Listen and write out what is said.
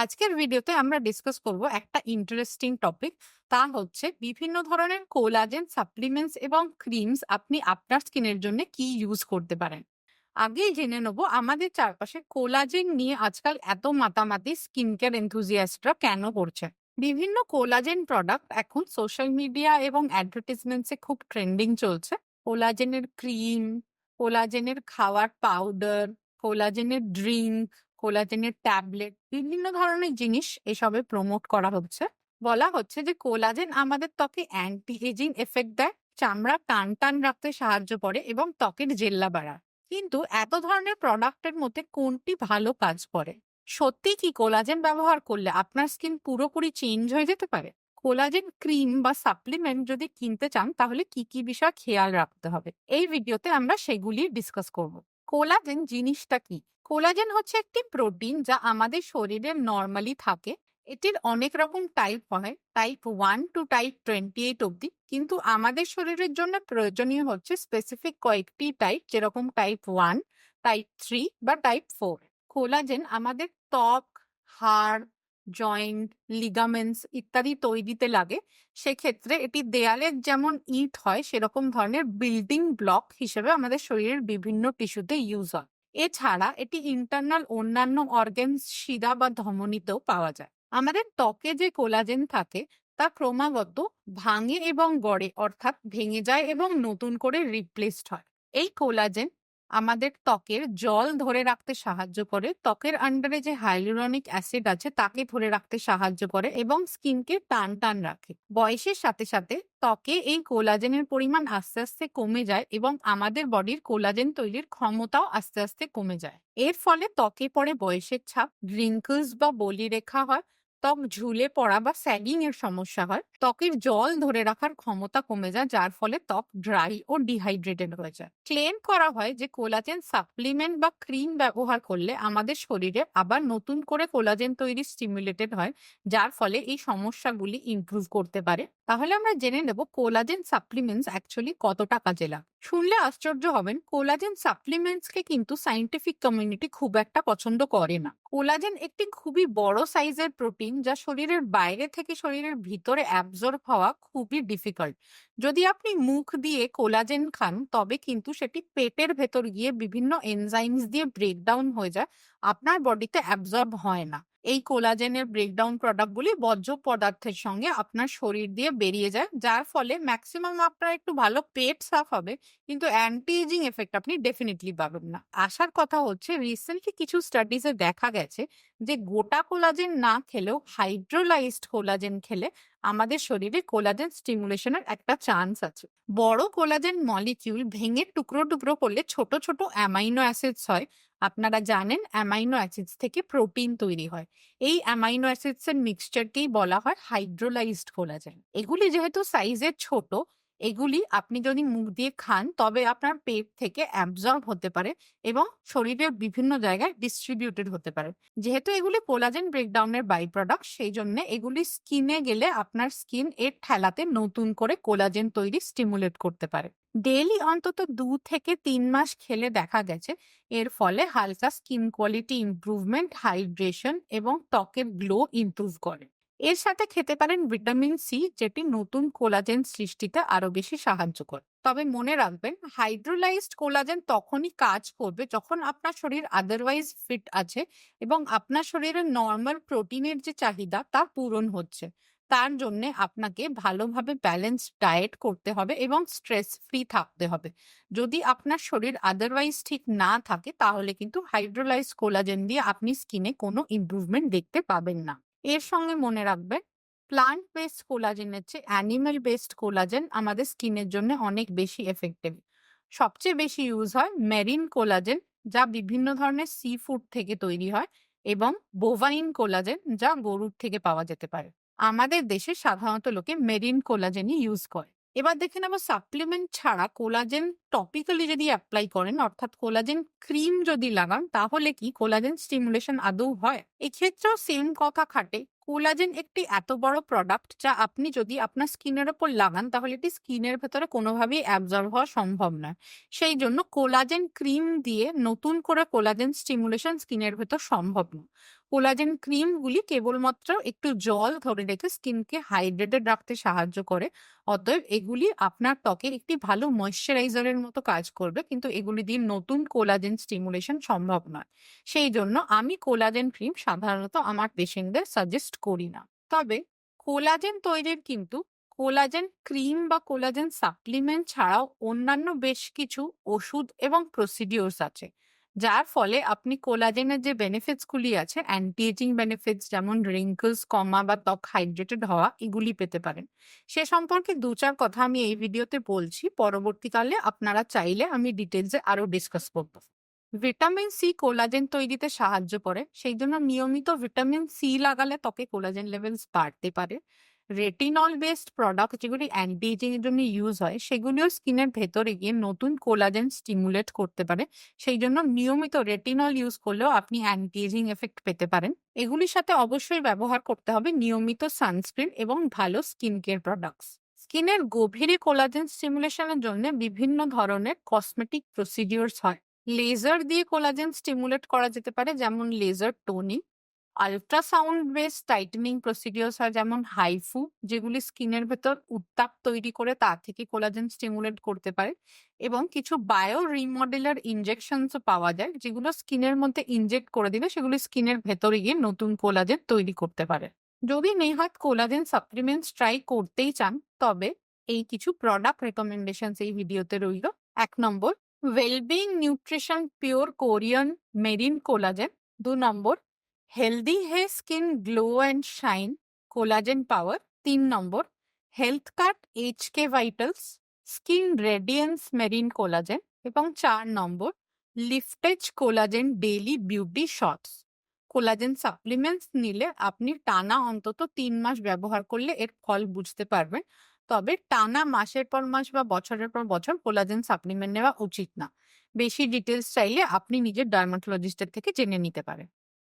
আজকের ভিডিওতে আমরা ডিসকাস করব একটা ইন্টারেস্টিং টপিক। তা হচ্ছে বিভিন্ন ধরনের কোলাজেন সাপ্লিমেন্টস এবং ক্রিমস আপনি আপনার স্কিনের জন্য কি ইউজ করতে পারেন। আগেই জেনে নেব আমাদের চারপাশে কোলাজেন নিয়ে আজকাল এত মাতামাতি স্কিন কেয়ার এনথুজিয়াস্টরা কেন করছে। বিভিন্ন কোলাজেন প্রোডাক্ট এখন সোশ্যাল মিডিয়া এবং অ্যাডভার্টিজমেন্টসে খুব ট্রেন্ডিং চলছে। কোলাজেনের ক্রিম, কোলাজেনের খাওয়ার পাউডার, কোলাজেনের ড্রিঙ্ক, কোলাজেনের ট্যাবলেট, বিভিন্ন ধরনের জিনিস এসবে প্রমোট করা হচ্ছে। বলা হচ্ছে যে কোলাজেন আমাদের ত্বকে অ্যান্টি এজিং এফেক্ট দেয়, চামড়া টান টান রাখতে সাহায্য করে এবং ত্বকের জেল্লা বাড়ায়। কিন্তু এত ধরনের প্রোডাক্টের মধ্যে কোনটি ভালো কাজ করে? সত্যি কি কোলাজেন ব্যবহার করলে আপনার স্কিন পুরোপুরি চেঞ্জ হয়ে যেতে পারে? কোলাজেন ক্রিম বা সাপ্লিমেন্ট যদি কিনতে চান তাহলে কি কি বিষয় খেয়াল রাখতে হবে, এই ভিডিওতে আমরা সেগুলি ডিসকাস করব। কোলাজেন জিনিসটা কি? কোলাজেন হচ্ছে একটি প্রোটিন যা আমাদের শরীরে নর্মালি থাকে। এটির অনেক রকম টাইপ হয়, টাইপ 1 টু টাইপ 28 অবধি, কিন্তু আমাদের শরীরের জন্য প্রয়োজনীয় হচ্ছে স্পেসিফিক কয়েকটি টাইপ, যেরকম টাইপ 1, টাইপ 3 বা টাইপ 4। কোলাজেন আমাদের ত্বক, হাড়, জয়েন্ট, লিগামেন্টস ইত্যাদি তৈরিতে লাগে। সেক্ষেত্রে এটি দেয়ালের যেমন ইট হয় সেরকম ধরনের বিল্ডিং ব্লক হিসেবে আমাদের শরীরের বিভিন্ন টিস্যুতে ইউজ হয়। এছাড়া এটি ইন্টারনাল অন্যান্য অর্গানস, শিরা বা ধমনীতেও পাওয়া যায়। আমাদের ত্বকে যে কোলাজেন থাকে তা ক্রমাগত ভাঙে এবং গড়ে, অর্থাৎ ভেঙে যায় এবং নতুন করে রিপ্লেসড হয়। এই কোলাজেন আমাদের ত্বকের জল ধরে রাখতে সাহায্য করে, ত্বকের আন্ডারে যে হাইলুরনিক অ্যাসিড আছে তাকে ধরে রাখতে সাহায্য করে এবং স্কিনকে টান টান রাখে। বয়সের সাথে সাথে ত্বকে এই কোলাজেনের পরিমাণ আস্তে আস্তে কমে যায় এবং আমাদের বডির কোলাজেন তৈরির ক্ষমতাও আস্তে আস্তে কমে যায়। এর ফলে ত্বকে পড়ে বয়সের ছাপ, রিঙ্কলস বা বলিরেখা হয়, ত্বক ঝুলে পড়া বা স্যাগিং এর সমস্যা হয়, ত্বকের জল ধরে রাখার ক্ষমতা কমে যায়, যার ফলে ত্বক ড্রাই ও ডিহাইড্রেটেড হয়ে যায়। ক্লেম করা হয় যে কোলাজেন সাপ্লিমেন্ট বা ক্রিম ব্যবহার করলে আমাদের শরীরে আবার নতুন করে কোলাজেন তৈরি স্টিমুলেটেড হয়, যার ফলে এই সমস্যাগুলি ইমপ্রুভ করতে পারে। তাহলে আমরা জেনে নেব কোলাজেন সাপ্লিমেন্টস অ্যাকচুয়ালি কতটা কাজে লাগে। শুনলে আশ্চর্য হবেন, কোলাজেন সাপ্লিমেন্টসকে কিন্তু সায়েন্টিফিক কমিউনিটি খুব একটা পছন্দ করে না। কোলাজেন একটি খুবই বড় সাইজের প্রোটিন যা শরীরের বাইরে থেকে শরীরের ভিতরে অ্যাবজর্ব হওয়া খুবই ডিফিকাল্ট। যদি আপনি মুখ দিয়ে কোলাজেন খান তবে কিন্তু সেটি পেটের ভেতর গিয়ে বিভিন্ন এনজাইমস দিয়ে ব্রেকডাউন হয়ে যায়, আপনার বডিতে অ্যাবজর্ব হয় না। এই কোলাজেনের ব্রেকডাউন প্রোডাক্টগুলি বর্জ্য পদার্থের সঙ্গে আপনার শরীর দিয়ে বেরিয়ে যায়, যার ফলে ম্যাক্সিমাম আপনার একটু ভালো পেট সাফ হবে, কিন্তু অ্যান্টি এজিং এফেক্ট আপনি ডেফিনেটলি পাবেন না। আসার কথা হচ্ছে, রিসেন্টলি কিছু স্টাডিজে দেখা গেছে যে গোটা কোলাজেন না খেলেও হাইড্রোলাইজড কোলাজেন খেলে আমাদের শরীরে কোলাজেন স্টিমুলেশনের একটা চান্স আছে। বড় কোলাজেন মলিকিউল ভেঙে টুকরো টুকরো করলে ছোট ছোট অ্যামাইনো অ্যাসিডস হয়। আপনারা জানেন অ্যামাইনো অ্যাসিডস থেকে প্রোটিন তৈরি হয়। এই অ্যামাইনো অ্যাসিডস এর মিক্সচারকেই বলা হয় হাইড্রোলাইজড কোলাজেন। এগুলি যেহেতু সাইজে ছোট, এগুলি আপনি যদি মুখ দিয়ে খান তবে আপনার পেট থেকে অ্যাবজর্ব হতে পারে এবং শরীরের বিভিন্ন জায়গায় ডিস্ট্রিবিউটেড হতে পারে। যেহেতু এগুলি কোলাজেন ব্রেকডাউনের বাই প্রোডাক্ট, সেই জন্য এগুলি স্কিনে গেলে আপনার স্কিন এর ঠেলাতে নতুন করে কোলাজেন তৈরি স্টিমুলেট করতে পারে। ডেইলি অন্তত 2 থেকে 3 মাস খেলে দেখা গেছে এর ফলে হালকা স্কিন কোয়ালিটি ইমপ্রুভমেন্ট, হাইড্রেশন এবং ত্বকের গ্লো ইমপ্রুভ করে। এর সাথে খেতে পারেন ভিটামিন সি, যেটি নতুন কোলাজেন সৃষ্টিতে আরো বেশি সাহায্য করে। তবে মনে রাখবেন, হাইড্রোলাইজড কোলাজেন তখনই কাজ করবে যখন আপনার শরীর আদারওয়াইজ ফিট আছে এবং আপনার শরীরের নর্মাল প্রোটিনের যে চাহিদা তা পূরণ হচ্ছে। তার জন্য আপনাকে ভালোভাবে ব্যালেন্স ডায়েট করতে হবে এবং স্ট্রেস ফ্রি থাকতে হবে। যদি আপনার শরীর আদারওয়াইজ ঠিক না থাকে তাহলে কিন্তু হাইড্রোলাইজড কোলাজেন দিয়ে আপনি স্কিনে কোনো ইমপ্রুভমেন্ট দেখতে পাবেন না। এর সঙ্গে মনে রাখবেন, প্লান্ট বেসড কোলাজেনের চেয়ে অ্যানিমাল বেসড কোলাজেন আমাদের স্কিনের জন্য অনেক বেশি এফেক্টিভ। সবচেয়ে বেশি ইউজ হয় মেরিন কোলাজেন, যা বিভিন্ন ধরনের সি ফুড থেকে তৈরি হয়, এবং বোভাইন কোলাজেন, যা গরুর থেকে পাওয়া যেতে পারে। আমাদের দেশে সাধারণত লোকে মেরিন কোলাজেনই ইউজ করে। এবার দেখে নেব সাপ্লিমেন্ট ছাড়া কোলাজেন টপিক্যালি যদি অ্যাপ্লাই করেন, অর্থাৎ কোলাজেন ক্রিম যদি লাগান, তাহলে কি কোলাজেন স্টিমুলেশন আদৌ হয়? এক্ষেত্রেও সেম কথা খাটে। কোলাজেন একটি এত বড় প্রোডাক্ট যা আপনি যদি আপনার স্কিনের ওপর লাগান তাহলে এটি স্কিনের ভেতরে কোনোভাবেই অ্যাবজর্ব হওয়া সম্ভব নয়। সেই জন্য কোলাজেন ক্রিম দিয়ে নতুন করে কোলাজেন স্টিমুলেশন স্কিনের ভেতর সম্ভব না। কোলাজেন ক্রিমগুলি কেবলমাত্র একটু জল ধরে রেখে স্কিনকে হাইড্রেটেড রাখতে সাহায্য করে। অতএব এগুলি আপনার ত্বকের একটি ভালো ময়েশ্চারাইজারের মতো কাজ করবে, কিন্তু এগুলি দিয়ে নতুন কোলাজেন স্টিমুলেশন সম্ভব নয়। সেই জন্য আমি কোলাজেন ক্রিম সাধারণত আমার পেশেন্টদের সাজেস্ট করি না। তবে কোলাজেন তৈরির কিন্তু কোলাজেন ক্রিম বা কোলাজেন সাপ্লিমেন্ট ছাড়াও অন্যান্য বেশ কিছু ওষুধ এবং প্রসিডিওরস আছে, যার ফলে আপনি কোলাজেনের যে বেনিফিটস গুলি আছে, অ্যান্টি এজিং বেনিফিটস যেমন রিঙ্কলস কমা বা ত্বক হাইড্রেটেড হওয়া, এগুলি পেতে পারেন। সে সম্পর্কে ২-৪ কথা আমি এই ভিডিওতে বলছি। পরবর্তীকালে আপনারা চাইলে আমি ডিটেলসে আরো ডিসকাস করব। ভিটামিন সি কোলাজেন তৈরিতে সাহায্য করে, সেই জন্য নিয়মিত ভিটামিন সি লাগালে ত্বকে কোলাজেন লেভেলস বাড়তে পারে। রেটিনল বেসড প্রোডাক্ট যেগুলি অ্যান্টি এজিং এর জন্য ইউজ হয়, সেগুলিও স্কিনের ভেতরে গিয়ে নতুন কোলাজেন স্টিমুলেট করতে পারে। সেই জন্য নিয়মিত রেটিনল ইউজ করলেও আপনি অ্যান্টি এজিং এফেক্ট পেতে পারেন। এগুলির সাথে অবশ্যই ব্যবহার করতে হবে নিয়মিত সানস্ক্রিন এবং ভালো স্কিন কেয়ার প্রোডাক্টস। স্কিনের গভীরে কোলাজেন স্টিমুলেশনের জন্য বিভিন্ন ধরনের কসমেটিক প্রসিডিওরস হয়। লেজার দিয়ে কোলাজেন স্টিমুলেট করা যেতে পারে, যেমন laser toning. Ultrasound based tightening procedures হয়, যেমন হাইফু, যেগুলি স্কিনের ভেতর উত্তাপ তৈরি করে তা থেকে কোলাজেন স্টিমুলেট করতে পারে। এবং কিছু বায়ো রিমডেলার ইনজেকশনসও পাওয়া যায়, যেগুলো স্কিনের মধ্যে ইনজেক্ট করে দিলে সেগুলি স্কিনের ভেতরে গিয়ে নতুন কোলাজেন তৈরি করতে পারে। যদি নেহাত কোলাজেন সাপ্লিমেন্টস ট্রাই করতেই চান, তবে এই কিছু প্রোডাক্ট রেকমেন্ডেশনস এই ভিডিওতে রইল। ১ নম্বর, wellbeing nutrition pure Korean marine collagen. ২ নম্বর, healthy hey skin glow and shine collagen power. ৩ নম্বর, HealthKart HK vitals skin radiance marine collagen. এবং ৪ নম্বর, Liftage collagen daily beauty shots. Collagen supplements নিলে আপনি টানা অন্তত ৩ মাস ব্যবহার করলে এর ফল বুঝতে পারবেন। তবে টানা মাসের পর মাস বা বছরের পর বছর কোলাজেন সাপ্লিমেন্ট নেওয়া উচিত না। বেশি ডিটেলস চাইলে আপনি নিজের ডার্মাটোলজিস্টের থেকে জেনে নিতে পারেন।